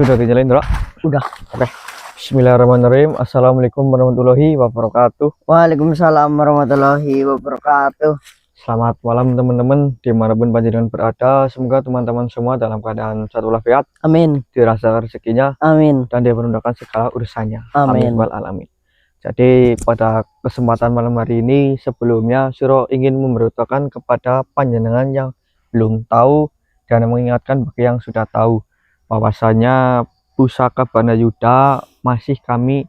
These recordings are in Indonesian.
Sudah dinyalain, Dra? Udah. Oke. Bismillahirrahmanirrahim. Assalamualaikum warahmatullahi wabarakatuh. Waalaikumsalam warahmatullahi wabarakatuh. Selamat malam teman-teman, dimanapun panjenengan berada. Semoga teman-teman semua dalam keadaan sehat walafiat, Amin. dirasakan rezekinya, Amin. dan dipermudahkan segala urusannya. Amin. Wal alamin. Jadi pada kesempatan malam hari ini, sebelumnya Suro ingin memberitahukan kepada panjenengan yang belum tahu dan mengingatkan bagi yang sudah tahu bahwasanya pusaka Banayuda masih kami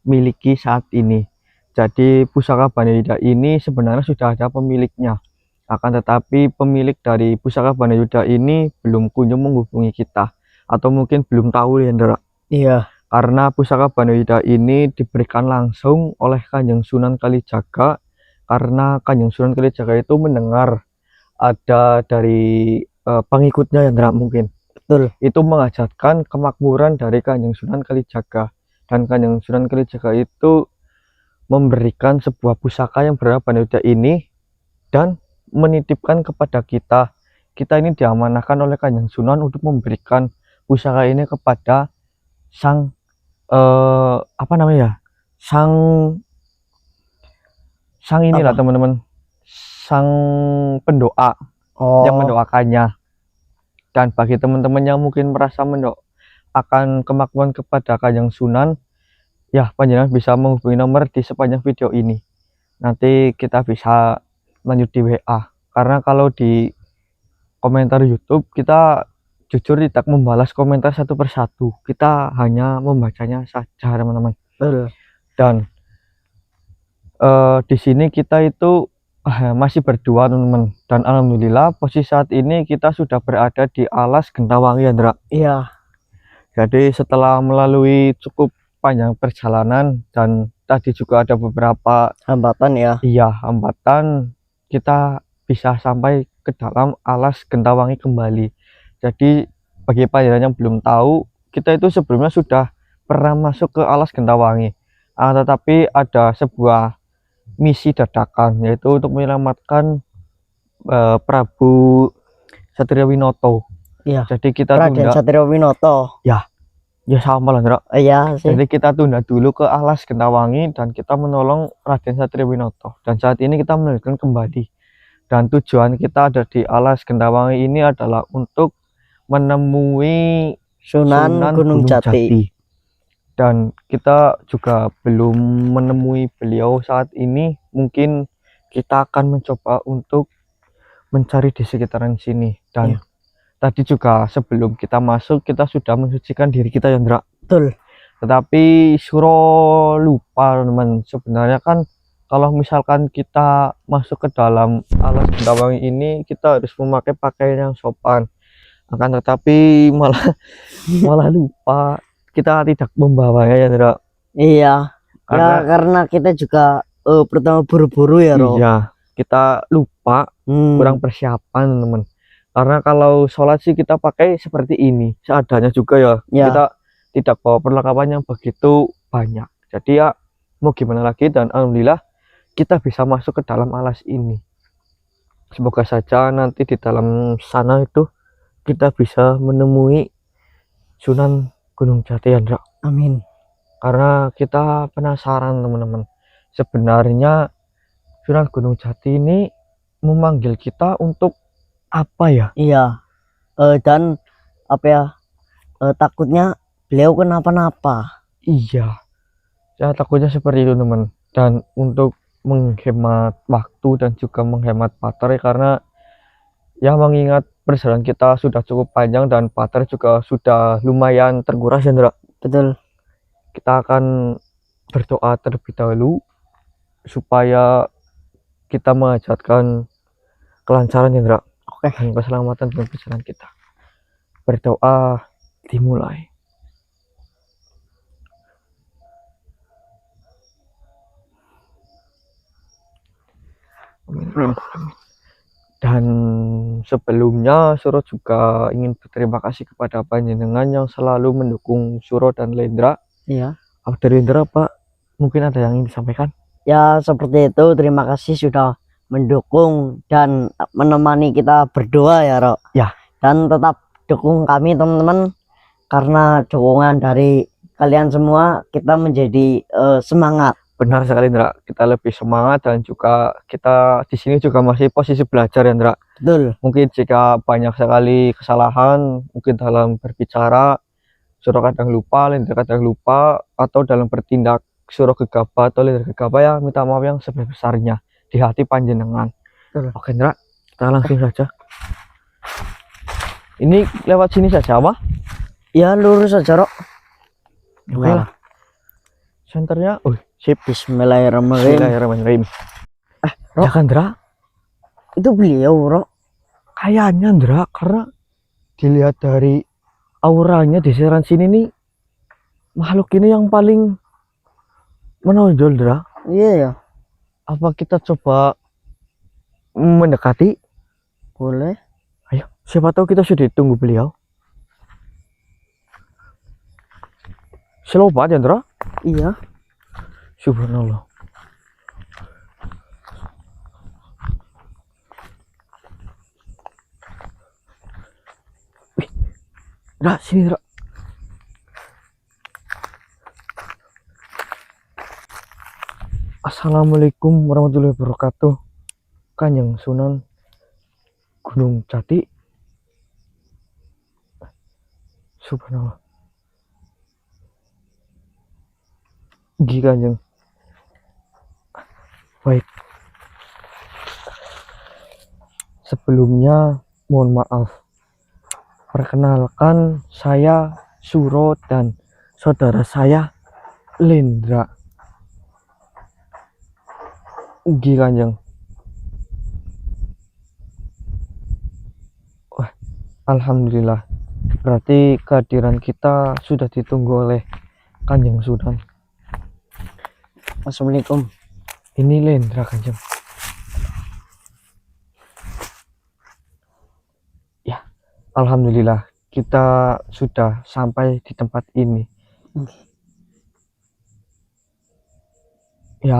miliki saat ini. Jadi pusaka Banayuda ini sebenarnya sudah ada pemiliknya, akan tetapi pemilik dari pusaka Banayuda ini belum kunjung menghubungi kita, atau mungkin belum tahu ya, Ndra. Iya. Karena pusaka Banayuda ini diberikan langsung oleh Kanjeng Sunan Kalijaga, karena Kanjeng Sunan Kalijaga itu mendengar ada dari pengikutnya ya, Ndra, mungkin. Betul. Itu mengajarkan kemakmuran dari Kanjeng Sunan Kalijaga, dan Kanjeng Sunan Kalijaga itu memberikan sebuah pusaka yang bernama Banayuda ini dan menitipkan kepada kita. Kita ini diamanahkan oleh Kanjeng Sunan untuk memberikan pusaka ini kepada sang sang inilah teman-teman, sang pendoa yang mendoakannya. Dan bagi teman-teman yang mungkin merasa mendoakan kemakmuran kepada Kanjeng Sunan, ya panjenengan bisa menghubungi nomor di sepanjang video ini. Nanti kita bisa lanjut di WA. Karena kalau di komentar YouTube kita jujur tidak membalas komentar satu persatu. Kita hanya membacanya saja, teman-teman. Dan di sini kita itu masih berdua, teman-teman, dan alhamdulillah posisi saat ini kita sudah berada di alas Gentawangi, Andra. Iya. Jadi setelah melalui cukup panjang perjalanan dan tadi juga ada beberapa Hambatan ya. Iya, hambatan, kita bisa sampai ke dalam alas Gentawangi kembali. Jadi bagi panjenengan yang belum tahu, kita itu sebelumnya sudah pernah masuk ke alas Gentawangi, tetapi ada sebuah misi dadakan, yaitu untuk menyelamatkan Prabu Satriawinoto. Iya. Jadi kita Raden tunda. Satriawinoto. Ya sama lah, Ndra. Iya sih. Jadi kita tunda dulu ke alas Gentawangi dan kita menolong Raden Satriawinoto. Dan saat ini kita melanjutkan kembali. Dan tujuan kita ada di alas Gentawangi ini adalah untuk menemui Sunan Gunung Jati. Dan kita juga belum menemui beliau saat ini. Mungkin kita akan mencoba untuk mencari di sekitaran sini. Dan tadi juga sebelum kita masuk, kita sudah mensucikan diri kita, ya, Ndra. Betul. Tetapi Suro lupa, teman. Sebenarnya kan kalau misalkan kita masuk ke dalam alas Gentawangi ini, kita harus memakai pakaian yang sopan. Akan tetapi malah lupa. Kita tidak membawanya, ya, Ndra. Iya. Karena kita juga pertama buru-buru ya, Ro. Iya, kita lupa, kurang persiapan, teman. Karena kalau sholat sih kita pakai seperti ini, seadanya juga ya. Kita tidak bawa perlengkapan yang begitu banyak. Jadi ya mau gimana lagi, dan alhamdulillah kita bisa masuk ke dalam alas ini. Semoga saja nanti di dalam sana itu kita bisa menemui Sunan Gunung Jati, Andra. Amin. Karena kita penasaran, teman-teman. Sebenarnya Sunan Gunung Jati ini memanggil kita untuk apa ya? Iya. Dan apa ya? Takutnya beliau kenapa-napa. Iya. Saya takutnya seperti itu, teman. Dan untuk menghemat waktu dan juga menghemat baterai, karena ya mengingat perjalanan kita sudah cukup panjang dan baterai juga sudah lumayan terkuras, ya, Ndra. Betul. Kita akan berdoa terlebih dahulu supaya kita menghajatkan kelancaran, ya, Ndra. Oke. Dan keselamatan dalam perjalanan kita. Berdoa dimulai. Amin. Dan sebelumnya Suro juga ingin berterima kasih kepada panjenengan yang selalu mendukung Suro dan Lendra. Iya. Dari Lendra, Pak, mungkin ada yang ingin disampaikan? Ya seperti itu, terima kasih sudah mendukung dan menemani kita berdoa, ya, Ro. Ya. Dan tetap dukung kami, teman-teman, karena dukungan dari kalian semua kita menjadi semangat. Benar sekali Indra, kita lebih semangat dan juga kita di sini juga masih posisi belajar ya Indra. Betul. Mungkin jika banyak sekali kesalahan, mungkin dalam berbicara, Suro kadang lupa, Lendra kadang lupa, atau dalam bertindak Suro gegabah atau Lendra gegabah ya minta maaf yang sebesar-besarnya di hati panjenengan. Betul. Oke Indra, kita langsung saja. Ini lewat sini saja apa? Ya lurus saja Rok. Oke lah. Senternya, sip. Bismillahirrahmanirrahim. Bismillahirrahmanirrahim. Rok. Ya kan Indra? Itu beliau Rok. Kayaknya Indra, karena dilihat dari auranya di seran sini nih, makhluk ini yang paling menonjol Indra. Iya ya. Apa kita coba mendekati? Boleh. Ayo, siapa tahu kita sudah ditunggu beliau. Slow banget ya Indra? Iya. Subhanallah. Wih, Indra, sini Indra. Assalamualaikum warahmatullahi wabarakatuh. Kanjeng Sunan Gunung Jati. Subhanallah. Gi Kanjeng. Baik. Sebelumnya mohon maaf. Perkenalkan saya Suro dan saudara saya Lendra. Gi Kanjeng. Wah, alhamdulillah. Berarti kehadiran kita sudah ditunggu oleh Kanjeng Sunan. Assalamualaikum. Ini Lendra Kanjeng. Ya, alhamdulillah kita sudah sampai di tempat ini. Ya,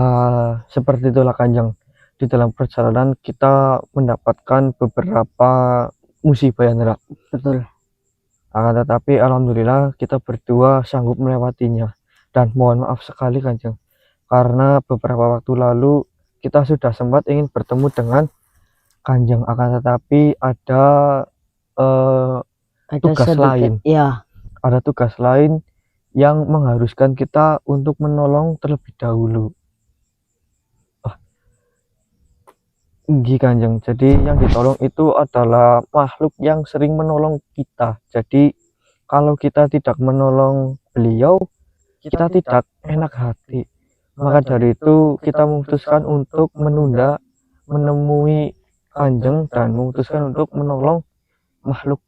seperti itulah Kanjeng. Di dalam perjalanan kita mendapatkan beberapa musibah yang Indra. Betul. Akan tetapi alhamdulillah kita berdua sanggup melewatinya. Dan mohon maaf sekali Kanjeng, karena beberapa waktu lalu kita sudah sempat ingin bertemu dengan Kanjeng, akan tetapi ada tugas lain. Ya. Ada tugas lain yang mengharuskan kita untuk menolong terlebih dahulu. Nggih Kanjeng, jadi yang ditolong itu adalah makhluk yang sering menolong kita. Jadi kalau kita tidak menolong beliau, kita tidak enak hati. Maka dari itu kita memutuskan untuk menunda menemui Kanjeng dan memutuskan untuk menolong makhluk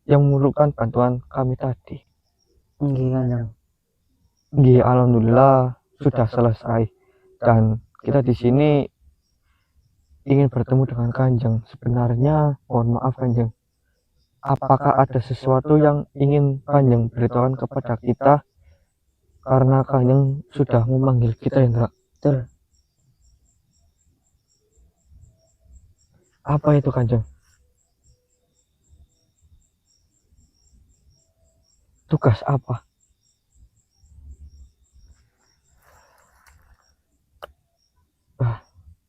yang memerlukan bantuan kami tadi. Nggih Kanjeng. Nggih, alhamdulillah sudah selesai dan kita di sini ingin bertemu dengan Kanjeng. Sebenarnya mohon maaf Kanjeng, apakah ada sesuatu yang ingin Kanjeng beritahukan kepada kita, karena Kanjeng sudah memanggil kita Indra? Betul. Apa itu Kanjeng? Tugas apa?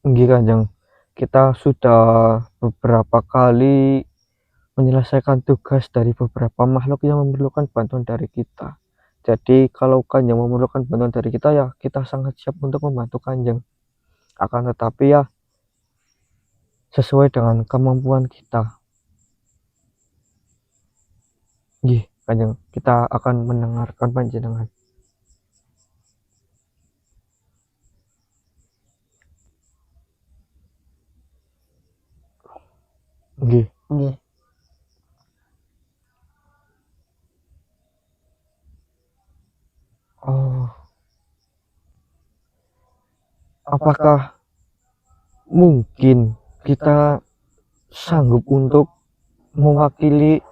Nggih Kanjeng, kita sudah beberapa kali menyelesaikan tugas dari beberapa makhluk yang memerlukan bantuan dari kita. Jadi kalau Kanjeng memerlukan bantuan dari kita, ya kita sangat siap untuk membantu Kanjeng. Akan tetapi ya sesuai dengan kemampuan kita. Nggih Kanjeng, kita akan mendengarkan panjenengan. Nggih. Nggih. Oh. Apakah mungkin kita sanggup untuk mewakili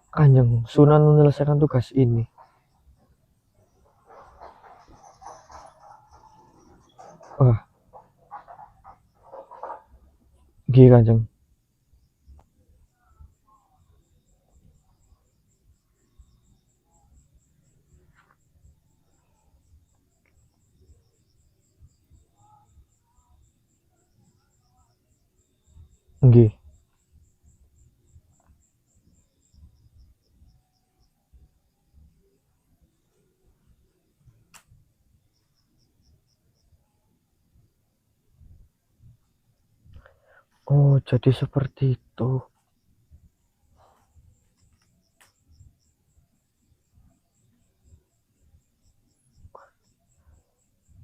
Kanjeng Sunan menyelesaikan tugas ini? Wah. Nggih Kanjeng. Nggih. Oh, jadi seperti itu.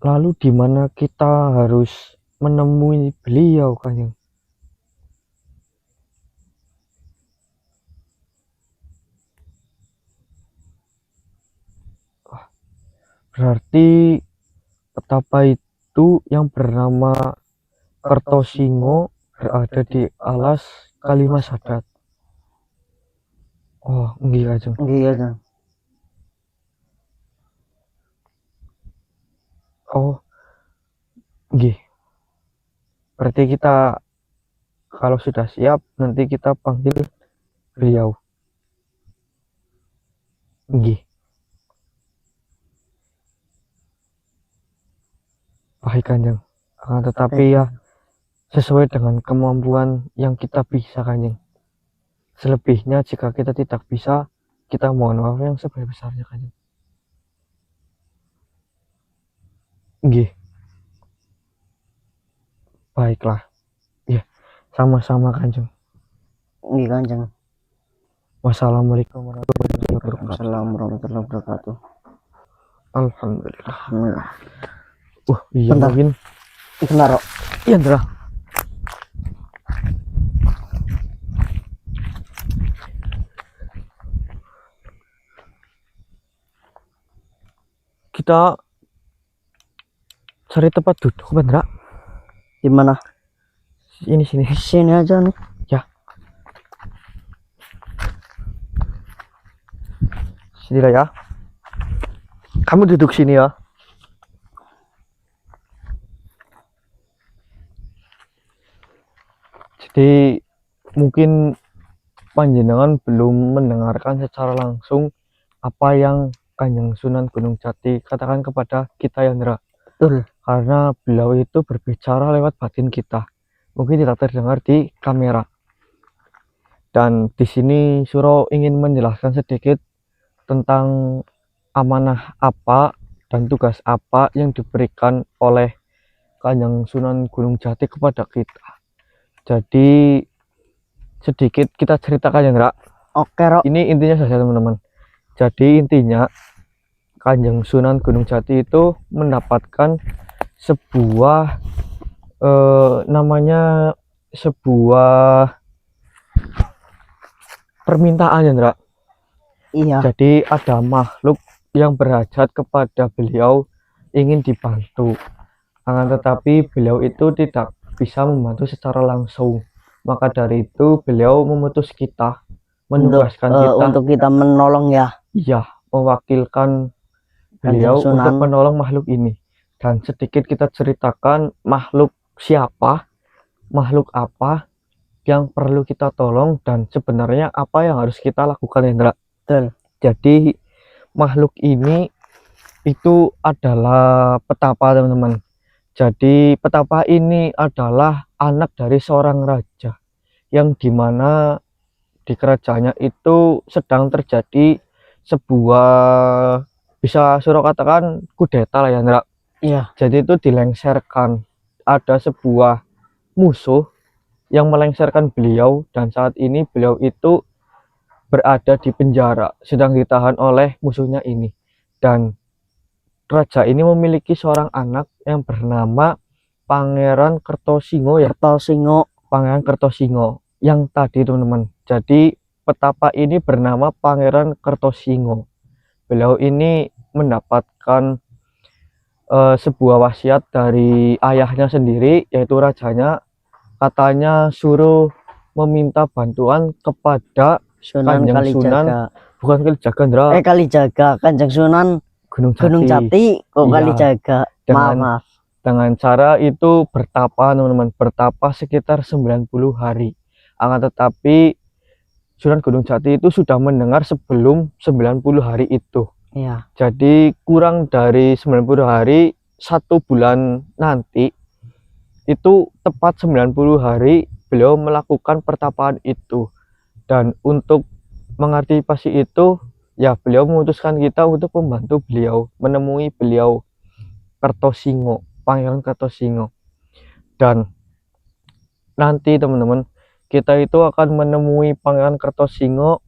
Lalu di mana kita harus menemui beliau, Kanjeng? Berarti petapa itu yang bernama Kertosingo berada di alas Kalimasadat. Oh, nggih, Kanjeng. Iya kan. Oh, nggih. Berarti kita kalau sudah siap nanti kita panggil beliau. Nggih. Baik, Kanjeng. Tetapi ya sesuai dengan kemampuan yang kita bisa, Kanjeng. Selebihnya jika kita tidak bisa, kita mohon maaf yang sebesar-besarnya, Kanjeng. Nggih. Baiklah. Ya, sama-sama, Kanjeng. Nggih Kanjeng. Wassalamualaikum warahmatullahi wabarakatuh. Assalamualaikum warahmatullahi wabarakatuh. Alhamdulillah. Alhamdulillah. Iya Bentar. mungkin. Bentar, Rok. Iya, Ndra. Kita cari tempat duduk, Ndra. Di mana? Ini sini. Sini aja nih. Ya. Sini lah ya. Kamu duduk sini ya. Jadi mungkin panjenengan belum mendengarkan secara langsung apa yang Kanjeng Sunan Gunung Jati katakan kepada kita, ya, Ndra. Betul. Karena beliau itu berbicara lewat batin kita. Mungkin tidak terdengar di kamera. Dan di sini Suro ingin menjelaskan sedikit tentang amanah apa dan tugas apa yang diberikan oleh Kanjeng Sunan Gunung Jati kepada kita. Jadi sedikit kita ceritakan, ya, Ndra. Oke, Rok. Ini intinya saja, teman-teman. Jadi intinya Kanjeng Sunan Gunung Jati itu mendapatkan sebuah namanya sebuah permintaan, ya, Ndra. Iya. Jadi ada makhluk yang berhajat kepada beliau ingin dibantu. Akan tetapi beliau itu tidak bisa membantu secara langsung. Maka dari itu beliau memutus kita, menugaskan kita untuk kita menolong, ya. Iya, mewakilkan beliau Kanjeng Sunan untuk menolong makhluk ini. Dan sedikit kita ceritakan makhluk siapa, makhluk apa yang perlu kita tolong, dan sebenarnya apa yang harus kita lakukan, Hendra. Betul. Jadi makhluk ini itu adalah petapa, teman-teman. Jadi petapa ini adalah anak dari seorang raja yang dimana di kerajaannya itu sedang terjadi sebuah, bisa Suro katakan kudeta lah, ya, Ndra. Iya. Jadi itu dilengserkan, ada sebuah musuh yang melengsarkan beliau, dan saat ini beliau itu berada di penjara, sedang ditahan oleh musuhnya ini. Dan raja ini memiliki seorang anak yang bernama Pangeran Kertosingo, ya. Kertosingo. Pangeran Kertosingo yang tadi, teman-teman. Jadi petapa ini bernama Pangeran Kertosingo. Beliau ini mendapatkan sebuah wasiat dari ayahnya sendiri, yaitu rajanya. Katanya suruh meminta bantuan kepada Sunan Kanjeng Sunan, Kalijaga. bukan Kalijaga, Ndra. Kalijaga. Kanjeng Sunan Gunung Gunung Jati. Kok Iya. Kalijaga? Dengan- Maaf. Dengan cara itu bertapa, teman-teman, bertapa sekitar 90 hari. Akan tetapi Sunan Gunung Jati itu sudah mendengar sebelum 90 hari itu. Iya. Jadi kurang dari 90 hari, 1 bulan nanti, itu tepat 90 hari beliau melakukan pertapaan itu. Dan untuk mengantisipasi itu, ya beliau memutuskan kita untuk membantu beliau, menemui beliau Kertosingo, Pangeran Kertosingo. Dan nanti teman-teman, kita itu akan menemui Pangeran Kertosingo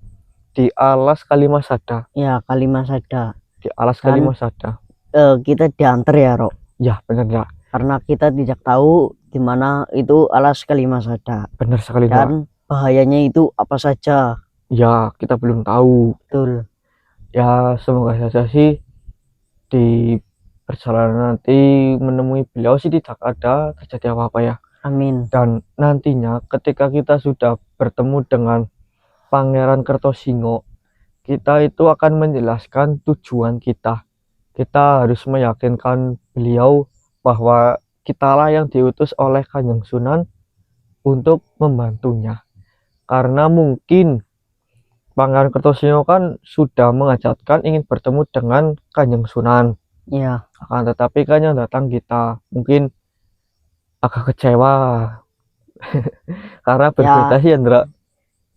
di alas Kalimasada. Ya, Kalimasada. Di alas Dan, Kalimasada. Kita diantar ya, Rok. Ya, benar ya. Karena kita tidak tahu di mana itu alas Kalimasada. Benar sekali. Dan bahayanya itu apa saja. Ya, kita belum tahu. Betul. Ya, semoga saja sih di perjalanan nanti menemui beliau sih tidak ada terjadi apa-apa ya. Amin. Dan nantinya ketika kita sudah bertemu dengan Pangeran Kertosingo, kita itu akan menjelaskan tujuan kita. Kita harus meyakinkan beliau bahwa kitalah yang diutus oleh Kanjeng Sunan untuk membantunya. Karena mungkin Pangeran Kertosingo kan sudah mengajarkan ingin bertemu dengan Kanjeng Sunan. Iya. Akan tetapi kan yang datang kita mungkin agak kecewa karena berbeda sih Andra.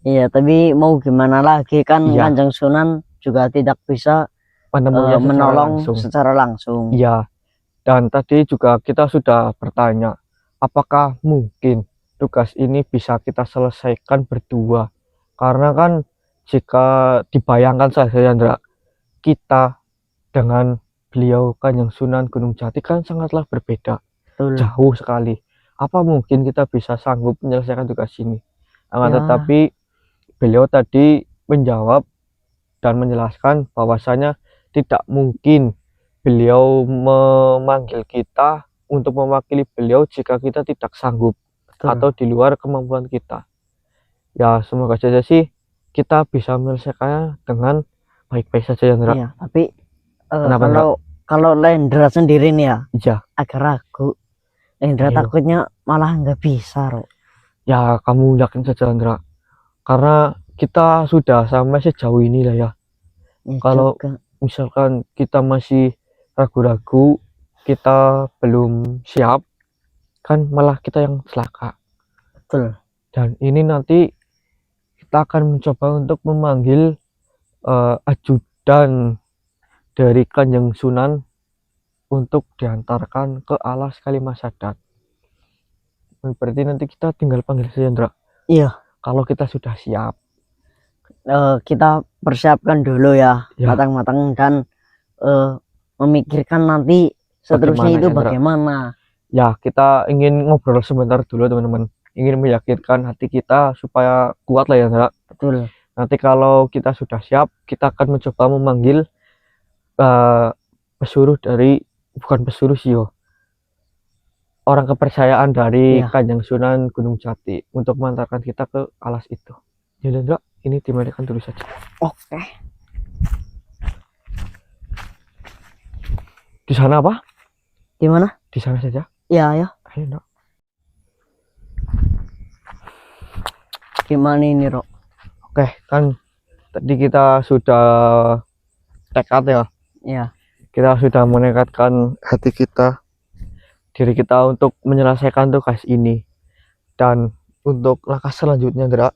Iya, tapi mau gimana lagi kan Kanjeng Sunan juga tidak bisa menolong secara langsung. Iya. Dan tadi juga kita sudah bertanya, apakah mungkin tugas ini bisa kita selesaikan berdua? Karena kan jika dibayangkan saja Andra, kita dengan beliau Kanjeng Sunan Gunung Jati kan sangatlah berbeda. Betul. Jauh sekali. Apa mungkin kita bisa sanggup menyelesaikan tugas ini? Tetapi beliau tadi menjawab dan menjelaskan bahwasanya tidak mungkin beliau memanggil kita untuk mewakili beliau jika kita tidak sanggup. Betul. Atau di luar kemampuan kita. Ya, semoga saja sih kita bisa menyelesaikannya dengan baik-baik saja Andra. Iya, tapi kalau Lendra sendiri nih ya, agak ragu. Lendra takutnya malah nggak bisa, Ro. Ya, kamu yakin saja Andra. Karena kita sudah sampai sejauh ini lah ya. Kalau misalkan kita masih ragu-ragu, kita belum siap, kan malah kita yang celaka. Betul. Dan ini nanti kita akan mencoba untuk memanggil ajudan dari Kanjeng Sunan untuk diantarkan ke alas Kalimasada. Berarti nanti kita tinggal panggil saja Andra. Iya. Kalau kita sudah siap. Kita persiapkan dulu ya, matang-matang dan memikirkan nanti seterusnya itu bagaimana. Ya, kita ingin ngobrol sebentar dulu teman-teman. Ingin meyakinkan hati kita supaya kuat lah ya Andra. Betul. Nanti kalau kita sudah siap, kita akan mencoba memanggil pesuruh dari, bukan pesuruh sih yo, orang kepercayaan dari Kanjeng Sunan Gunung Jati untuk mengantarkan kita ke alas itu. Ya Andra, ini dimatikan dulu saja. Oke. Di sana apa? Di mana? Di sana saja. Ya, ya. Ayo, Andra. Gimana ini, Rok? Oke, kan tadi kita sudah tekad ya. Iya. Kita sudah menekadkan hati kita, diri kita untuk menyelesaikan tugas ini. Dan untuk langkah selanjutnya, Andra,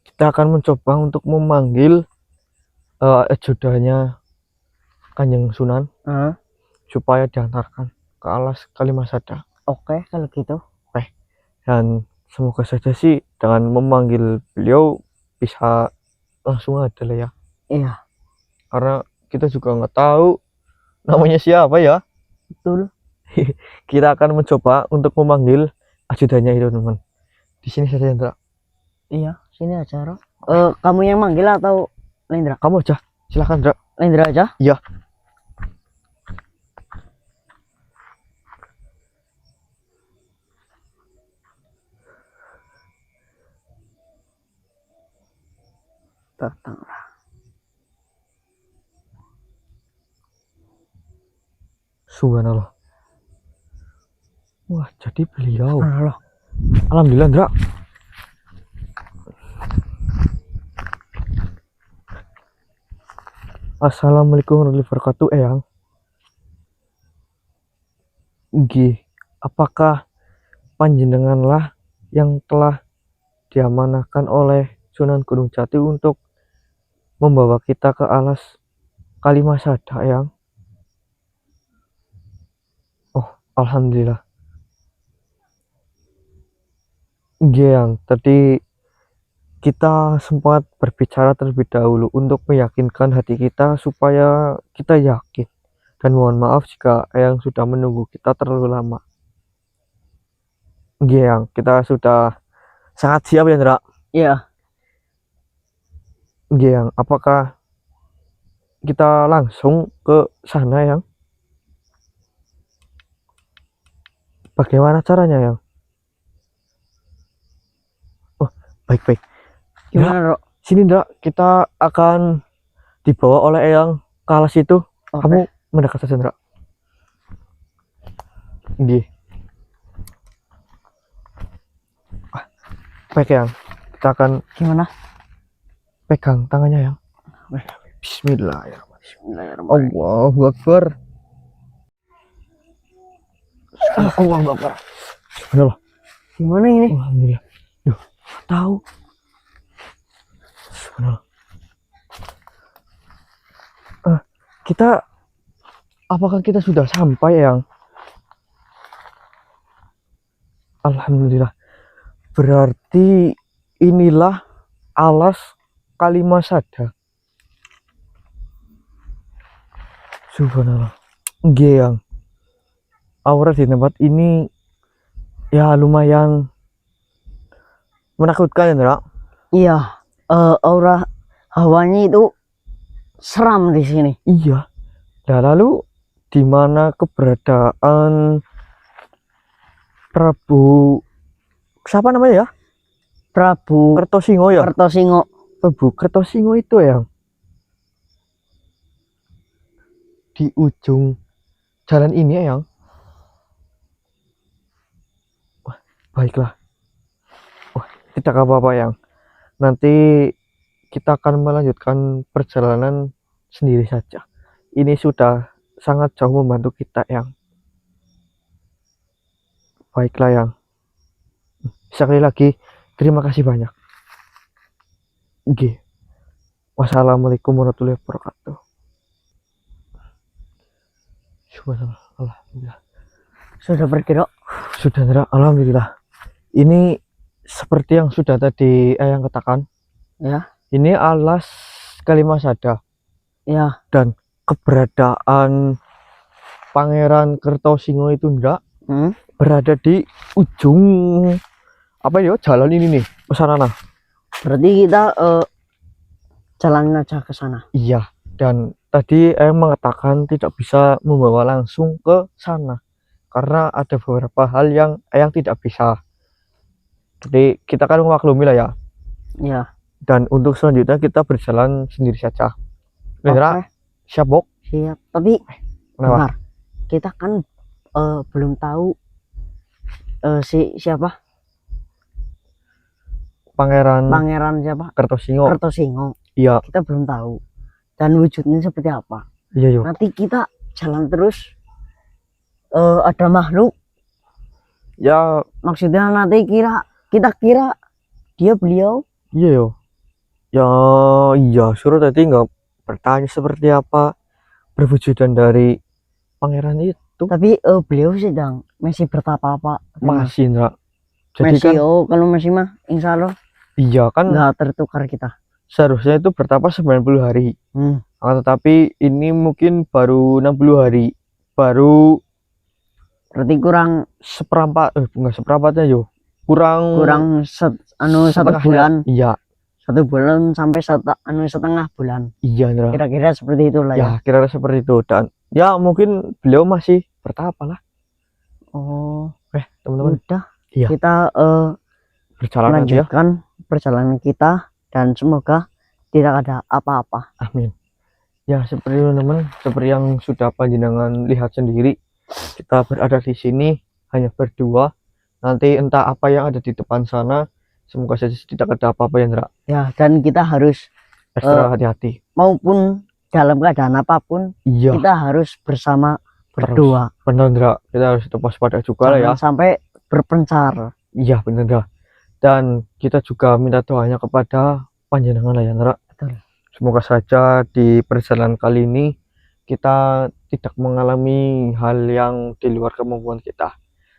kita akan mencoba untuk memanggil ajudannya Kanjeng Sunan supaya diantarkan ke alas Kalimasada. Oke, kalau gitu. Oke. Dan semoga saja sih dengan memanggil beliau bisa langsung ada lah ya. Iya. Karena kita juga nggak tahu namanya siapa ya. Betul. Kita akan mencoba untuk memanggil ajudannya itu teman. Di sini saja Andra. Iya, sini aja Ro. Kamu yang manggil atau Lendra? Kamu aja, silakan Andra. Lendra aja? Iya. Datanglah. Subhanallah. Wah, jadi beliau. Subhanallah. Alhamdulillah, Andra. Assalamualaikum warahmatullahi wabarakatuh, Eyang. Apakah panjenenganlah yang telah diamanahkan oleh Sunan Gunung Jati untuk membawa kita ke alas Kalimasada yang alhamdulillah. Yang tadi kita sempat berbicara terlebih dahulu untuk meyakinkan hati kita supaya kita yakin, dan mohon maaf jika yang sudah menunggu kita terlalu lama. Yang kita sudah sangat siap ya Ndra? Iya. Yang apakah kita langsung ke sana yang? Bagaimana caranya yang? Oh, baik-baik. Gimana, Rok? Sini Ndra, kita akan dibawa oleh Eyang ke alas itu. Oke. Kamu mendekat saja Ndra. Nggih. Baik Eyang, kita akan Gimana? pegang tangannya Eyang. Bismillahirrahmanirrahim. Bismillahirrahmanirrahim. Allahu Akbar. Allahu Akbar. Subhanallah. Gimana ini? Alhamdulillah. Duh, tahu. Subhanallah. Apakah kita sudah sampai yang? Alhamdulillah. Berarti inilah alas Kalimasada. Subhanallah. Nggih yang aura di tempat ini ya lumayan menakutkan ya Ndra. Iya, aura hawanya itu seram di sini. Iya. Nah, lalu di mana keberadaan Prabu siapa namanya ya? Prabu Kertosingo ya? Kertosingo. Prabu Kertosingo itu ya? Di ujung jalan ini ya yang? Wah, baiklah. Wah, tidak apa-apa yang. Nanti kita akan melanjutkan perjalanan sendiri saja. Ini sudah sangat jauh membantu kita yang. Baiklah yang. Sekali lagi terima kasih banyak. Oke. Wassalamualaikum warahmatullahi wabarakatuh. Subhanallah. Alhamdulillah. Sudah pergi, Dok? Sudah Ndra, alhamdulillah. Ini seperti yang sudah tadi yang katakan. Ya. Ini alas Kalimasada. Ya. Dan keberadaan Pangeran Kertosingo itu Ndra berada di ujung apa ya jalan ini nih ke sana. Berarti kita jalan aja ke sana. Iya, dan tadi mengatakan tidak bisa membawa langsung ke sana karena ada beberapa hal yang tidak bisa. Jadi kita kan memaklumi lah ya. Iya. Dan untuk selanjutnya kita berjalan sendiri saja. Bener? Siap, Bok? Siap. Tapi Kenapa? Kita kan belum tahu siapa? Pangeran siapa? Kertosingo. Kertosingo. Iya. Kita belum tahu. Dan wujudnya seperti apa? Iya, yuk. Nanti kita jalan terus ada makhluk. Ya, Maksudnya nanti kita kira beliau. iya yo. Ya, iya, suruh tadi nggak bertanya seperti apa perwujudan dari pangeran itu. Tapi beliau sedang masih bertapa apa? Masih enggak. Jadi masih kan kalau masih mah insya Allah iya kan nggak tertukar kita. seharusnya itu bertapa 90 hari. Tetapi ini mungkin baru 60 hari. Baru berarti kurang seperempat enggak seperempatnya yo. Kurang satu bulan. Iya. 1 bulan sampai setengah bulan. Iya, Ndra. Kira-kira seperti itulah ya. Ya, kira-kira seperti itu. Dan ya mungkin beliau masih bertapa lah. Oh, teman-teman. udah. Iya. Kita Berjalan aja. melanjutkan perjalanan kita dan semoga tidak ada apa-apa. Amin. Ya, seperti itu teman-teman, seperti yang sudah panjenengan lihat sendiri, kita berada di sini hanya berdua. Nanti entah apa yang ada di depan sana, semoga saja tidak ada apa-apa ya, Ndra. Ya, dan kita harus Ekstra hati-hati. maupun dalam keadaan apapun, Iya. kita harus bersama berdua. Benar, Ndra. Kita harus tetap waspada juga lah ya. Jangan sampai berpencar. Iya, benar, Ndra. dan kita juga minta doanya kepada panjenengan lah ya Nara. Betul. Semoga saja di perjalanan kali ini kita tidak mengalami hal yang di luar kemampuan kita.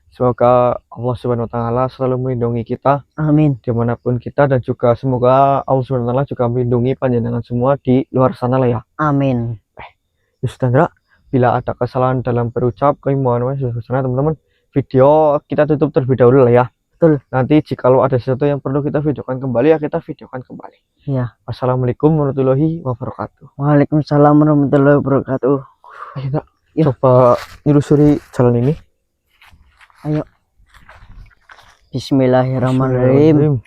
Semoga Allah Subhanahu wa Ta'ala selalu melindungi kita, amin, dimanapun kita, dan juga semoga Allah Subhanahu wa Ta'ala juga melindungi panjenengan semua di luar sana lah ya. amin. Ya sudah Ndra, bila ada kesalahan dalam berucap kami mohon maaf teman-teman. Video kita tutup terlebih dahulu lah ya. Betul. Nanti jikalau ada sesuatu yang perlu kita videokan kembali ya kita videokan kembali. Ya. Assalamualaikum warahmatullahi wabarakatuh. Waalaikumsalam warahmatullahi wabarakatuh. Ayo Ndra, Ya. coba nyusuri jalan ini. Ayo. Bismillahirrahmanirrahim.